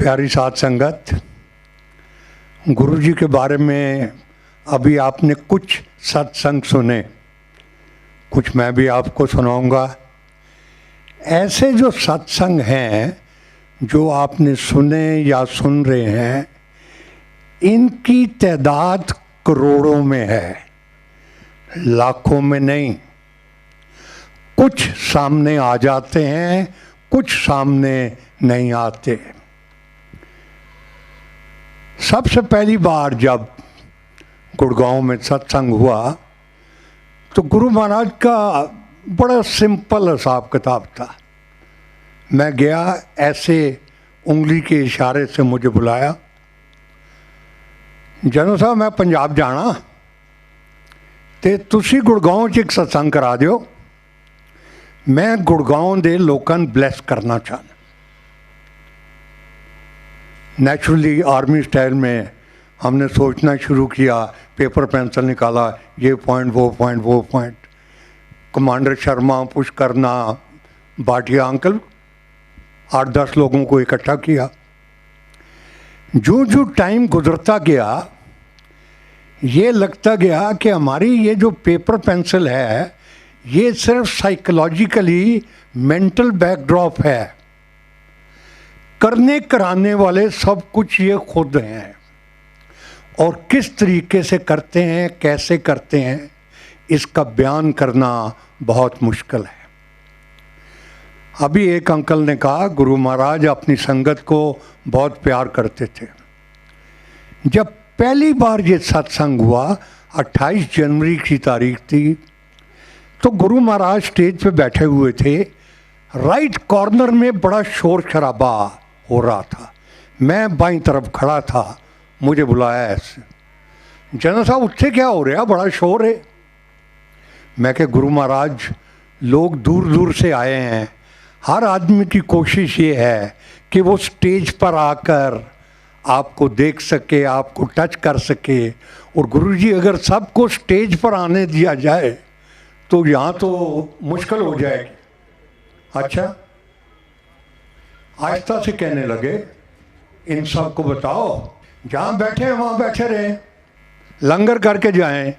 प्यारी साध संगत, गुरुजी के बारे में अभी आपने कुछ सत्संग सुने, कुछ मैं भी आपको सुनाऊंगा। ऐसे जो सत्संग हैं जो आपने सुने या सुन रहे हैं, इनकी तादाद करोड़ों में है, लाखों में नहीं। कुछ सामने आ जाते हैं, कुछ सामने नहीं आते। सबसे पहली बार जब गुड़गांव में सत्संग हुआ तो गुरु महाराज का बड़ा सिंपल हिसाब किताब था। मैं गया, ऐसे उंगली के इशारे से मुझे बुलाया, जनरल साहब मैं पंजाब जाना ते तुसी गुड़गांव च एक सत्संग करा दियो, मैं गुड़गांव दे लोकां नूं ब्लैस करना चाहना। नेचुरली आर्मी स्टाइल में हमने सोचना शुरू किया, पेपर पेंसिल निकाला, ये पॉइंट वो पॉइंट वो पॉइंट। कमांडर शर्मा पुश करना, भाटिया अंकल, 8-10 लोगों को इकट्ठा किया। जो जो टाइम गुजरता गया, ये लगता गया कि हमारी ये जो पेपर पेंसिल है ये सिर्फ साइकोलॉजिकली मेंटल बैकड्रॉप है, करने कराने वाले सब कुछ ये खुद हैं, और किस तरीके से करते हैं, कैसे करते हैं, इसका बयान करना बहुत मुश्किल है। अभी एक अंकल ने कहा गुरु महाराज अपनी संगत को बहुत प्यार करते थे। जब पहली बार ये सत्संग हुआ, 28 जनवरी की तारीख थी, तो गुरु महाराज स्टेज पे बैठे हुए थे। राइट कॉर्नर में बड़ा शोर शराबा हो रहा था, मैं बाईं तरफ खड़ा था। मुझे बुलाया ऐसे, जनरल साहब उत्थे क्या हो रहा, बड़ा शोर है। मैं कहा गुरु महाराज लोग दूर दूर से आए हैं, हर आदमी की कोशिश ये है कि वो स्टेज पर आकर आपको देख सके, आपको टच कर सके। और गुरुजी अगर सबको स्टेज पर आने दिया जाए तो यहाँ तो मुश्किल हो जाएगी। अच्छा, आहिस्ता से कहने लगे, इन सब को बताओ जहाँ बैठे हैं वहाँ बैठे रहें, लंगर करके जाएं।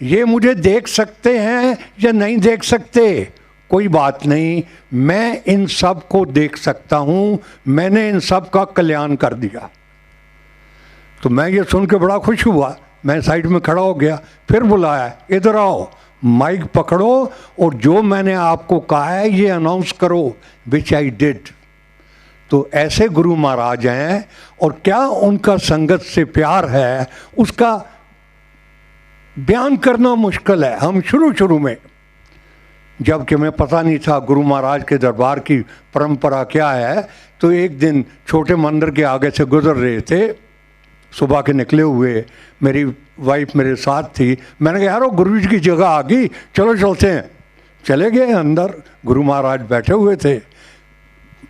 ये मुझे देख सकते हैं या नहीं देख सकते, कोई बात नहीं, मैं इन सब को देख सकता हूँ, मैंने इन सब का कल्याण कर दिया। तो मैं ये सुन के बड़ा खुश हुआ, मैं साइड में खड़ा हो गया। फिर बुलाया, इधर आओ, माइक पकड़ो और जो मैंने आपको कहा है ये अनाउंस करो, विच आई डिड। तो ऐसे गुरु महाराज हैं, और क्या उनका संगत से प्यार है उसका बयान करना मुश्किल है। हम शुरू में, जबकि मैं पता नहीं था गुरु महाराज के दरबार की परंपरा क्या है, तो एक दिन छोटे मंदिर के आगे से गुजर रहे थे, सुबह के निकले हुए, मेरी वाइफ मेरे साथ थी। मैंने कहा यार वो गुरु जी की जगह आ गई, चलो चलते हैं। चले गए अंदर, गुरु महाराज बैठे हुए थे,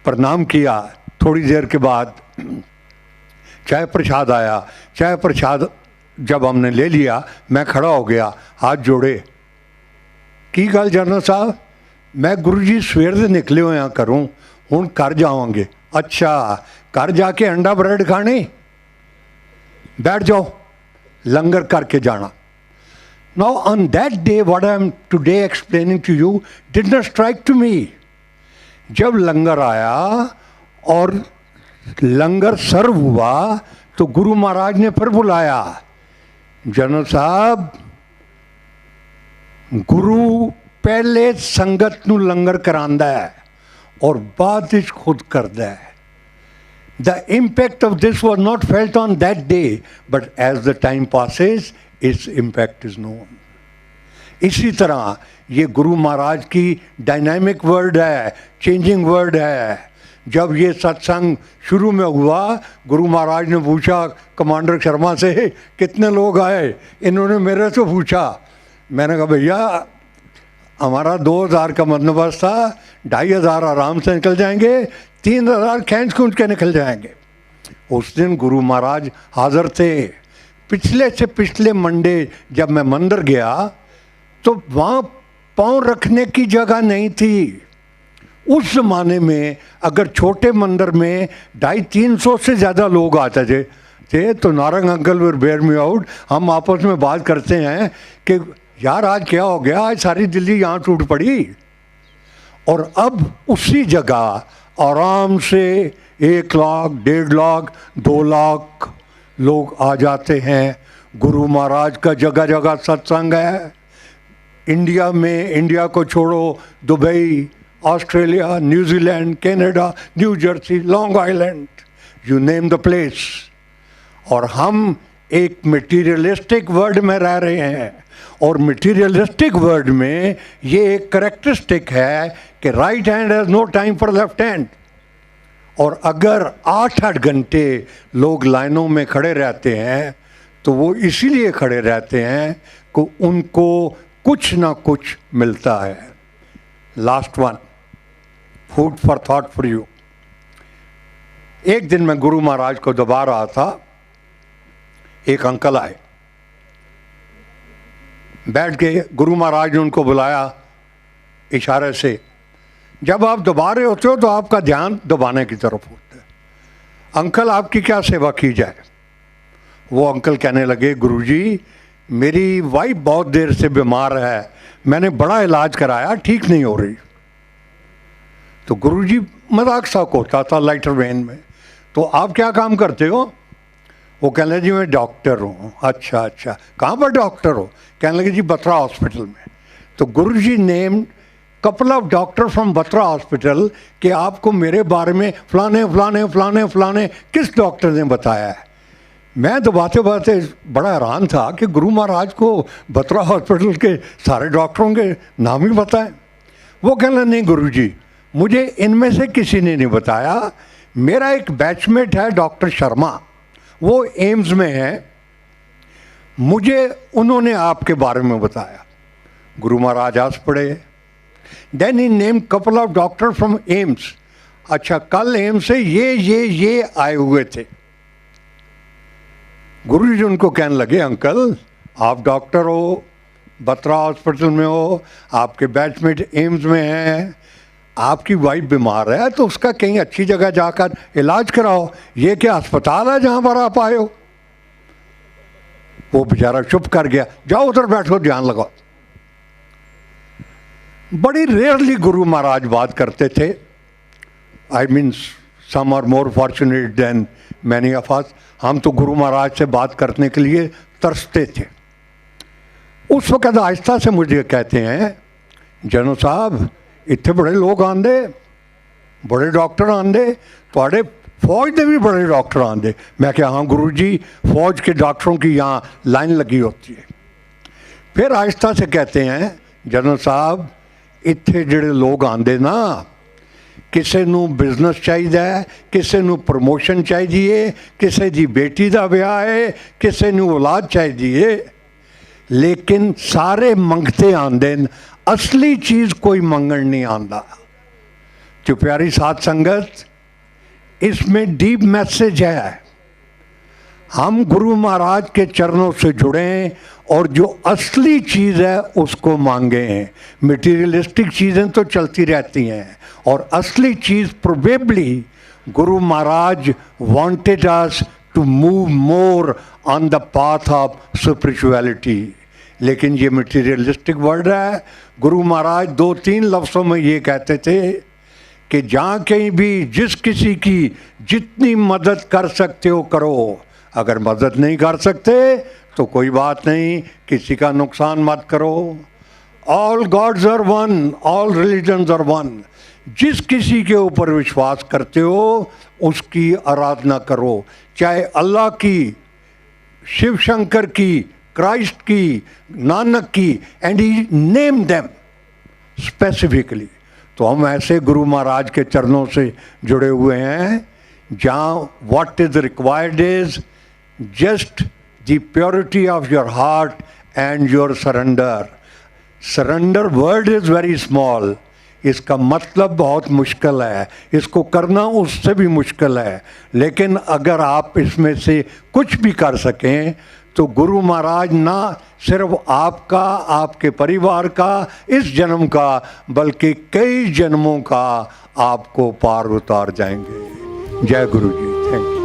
प्रणाम किया। थोड़ी देर के बाद चाय प्रसाद आया। चाय प्रसाद जब हमने ले लिया, मैं खड़ा हो गया, हाथ जोड़े, की गल जनरल साहब, मैं गुरु जी सवेर से निकले हुए हैं करूँ, हूँ घर जावांगे। अच्छा, घर जाके अंडा ब्रेड खाने, बैठ जाओ, लंगर करके जाना। Now on that day what I am today explaining to you did not strike to me. जब लंगर आया और लंगर सर्व हुआ तो गुरु महाराज ने फिर बुलाया, जनरल साहब गुरु पहले संगत नूं लंगर करांदा है और बाद विच खुद करदा है। The impact of this was not felt on that day, but as the time passes, its impact is known. इसी तरह ये गुरु महाराज की डायनामिक वर्ड है, चेंजिंग वर्ड है। जब ये सत्संग शुरू में हुआ, गुरु महाराज ने पूछा कमांडर शर्मा से कितने लोग आए, इन्होंने मेरे से पूछा। मैंने कहा भैया हमारा 2000 का बंदोबस्त था, 2500 आराम से निकल जाएंगे, 3000 खींच खूंच के निकल जाएंगे। उस दिन गुरु महाराज हाजिर थे। पिछले से पिछले मंडे जब मैं मंदिर गया तो वहाँ पाँव रखने की जगह नहीं थी, उस ज़माने में अगर छोटे मंदिर में 250-300 से ज़्यादा लोग आते थे तो Narang uncle will bear me out, हम आपस में बात करते हैं कि यार आज क्या हो गया, आज सारी दिल्ली यहाँ टूट पड़ी। और अब उसी जगह आराम से 1 लाख, 1.5 लाख, 2 लाख लोग आ जाते हैं। गुरु महाराज का जगह जगह सत्संग है। इंडिया में, इंडिया को छोड़ो, Dubai, Australia, New Zealand, Canada, new Jersey, long island, you name the place. और हम एक मटेरियलिस्टिक वर्ल्ड में रह रहे हैं, और मटेरियलिस्टिक वर्ल्ड में ये एक करेक्टरिस्टिक है कि right hand has no time for left hand. और अगर 8-8 घंटे लोग लाइनों में खड़े रहते हैं तो वो इसीलिए खड़े रहते हैं कि उनको कुछ ना कुछ मिलता है। Last one, food for thought for you. एक दिन मैं गुरु महाराज को दबा रहा था, एक अंकल आए, बैठ गए। गुरु महाराज ने उनको बुलाया इशारे से। जब आप दबा रहे होते हो तो आपका ध्यान दबाने की तरफ होता है। अंकल आपकी क्या सेवा की जाए? वो अंकल कहने लगे, गुरुजी मेरी वाइफ बहुत देर से बीमार है, मैंने बड़ा इलाज कराया, ठीक नहीं हो रही। तो गुरुजी मजाक सा होता था लाइटर वेन में, तो आप क्या काम करते हो? वो कहने लगे जी मैं डॉक्टर हूँ। अच्छा अच्छा, कहाँ पर डॉक्टर हो? कहने लगे जी बत्रा हॉस्पिटल में। तो Guruji name couple of doctor from Batra hospital कि आपको मेरे बारे में फलाने फलाने फलाने फलाने किस डॉक्टर ने बताया है। मैं दबाते दबाते बड़ा हैरान था कि गुरु महाराज को बत्रा हॉस्पिटल के सारे डॉक्टरों के नाम ही बताएं। वो कहना नहीं गुरुजी, मुझे इनमें से किसी ने नहीं बताया, मेरा एक बैचमेट है डॉक्टर शर्मा, वो एम्स में है, मुझे उन्होंने आपके बारे में बताया। गुरु महाराज हंस पड़े। Then he name couple of doctor from AIIMS. अच्छा, कल एम्स से ये आए हुए थे। गुरु जी उनको कहने लगे, अंकल आप डॉक्टर हो, बत्रा हॉस्पिटल में हो, आपके बैचमेट एम्स में हैं, आपकी वाइफ बीमार है तो उसका कहीं अच्छी जगह जाकर इलाज कराओ, ये क्या अस्पताल है जहां पर आप आए हो? वो बेचारा चुप कर गया। जाओ उधर बैठो, ध्यान लगाओ। बड़ी रेयरली गुरु महाराज बात करते थे। I mean some are more fortunate than many of us. हम तो गुरु महाराज से बात करने के लिए तरसते थे। उस वक्त आहिस्ता से मुझे कहते हैं, जनो साहब इतने बड़े लोग आंदे, बड़े डॉक्टर आंदे, थोड़े फौज के भी बड़े डॉक्टर आंदे। मैं क्या, हाँ गुरु जी, फौज के डॉक्टरों की यहाँ लाइन लगी होती है। फिर आहिस्ता से कहते हैं, जनो साहब इतने ਜਿਹੜੇ लोग आंदे ना, किसी ਨੂੰ बिजनेस चाहिए, किसी ਨੂੰ प्रमोशन चाहिए, किसी की बेटी का ब्याह है, किसी ਨੂੰ औलाद चाहिए, लेकिन सारे मंगते आंदे, असली चीज़ कोई मंगण नहीं आंदा। तो प्यारी साध संगत, इसमें डीप मैसेज है। हम गुरु महाराज के चरणों से जुड़ें और जो असली चीज़ है उसको मांगें। मटेरियलिस्टिक चीज़ें तो चलती रहती हैं, और असली चीज़ probably Guru Maharaj wanted us to move more on the path of spirituality. लेकिन ये मटेरियलिस्टिक वर्ल्ड है। गुरु महाराज 2-3 लफ्ज़ों में ये कहते थे कि जहाँ कहीं भी जिस किसी की जितनी मदद कर सकते हो करो, अगर मदद नहीं कर सकते तो कोई बात नहीं, किसी का नुकसान मत करो। All gods are one, all religions are one. जिस किसी के ऊपर विश्वास करते हो उसकी आराधना करो, चाहे अल्लाह की, शिव शंकर की, क्राइस्ट की, नानक की, and he name them specifically. तो हम ऐसे गुरु महाराज के चरणों से जुड़े हुए हैं जहाँ what is required is just the purity of your heart and your surrender. Surrender word is very small, इसका मतलब बहुत मुश्किल है, इसको करना उससे भी मुश्किल है। लेकिन अगर आप इसमें से कुछ भी कर सकें तो गुरु महाराज ना सिर्फ आपका, आपके परिवार का, इस जन्म का, बल्कि कई जन्मों का आपको पार उतार जाएंगे। जय गुरु जी। Thank you.